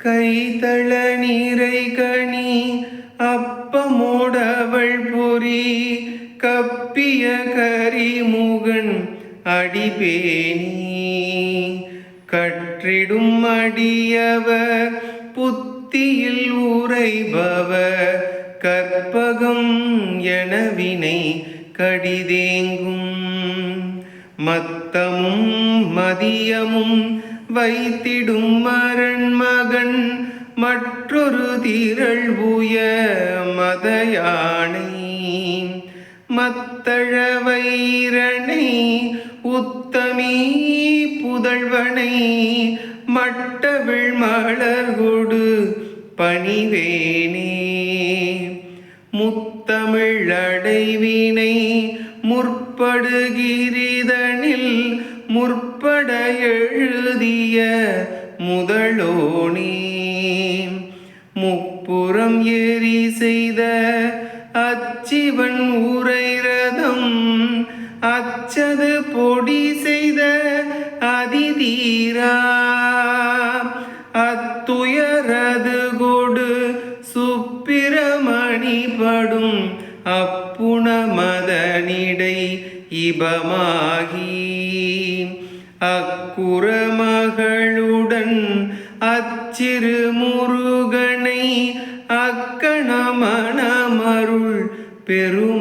கைதள நீரை கனி அப்பமோடவள் பொறி கப்பிய கரிமுகன் அடிபேணி கற்றிடும் அடியவர் புத்தியில் உரைபவர் கற்பகம் எனவினை கடிதேங்கும் மத்தமும் மதியமும் வைத்திடும் மரண்மகன் மற்றொரு திரள் உய மதயானை மத்தழ வைரனை உத்தமி புதல்வனை மட்டவிழ் மலர்கொடு பணிவேனே முத்தமிழ் அடைவினை முற்படுகிரிதனில் முற்பட எழுதிய முதலோனே முப்புறம் எரி செய்த அச்சிவன் உரை ரதம் அச்சது பொடி செய்த அதிதீரா அத்துயரது கொடு சுப்பிரமணி படும் அப்புண மதனிடை இபமாகி அக்குற மகளுடன் அச்சிறு முருகனை அக்கணமணமருள் பெரும்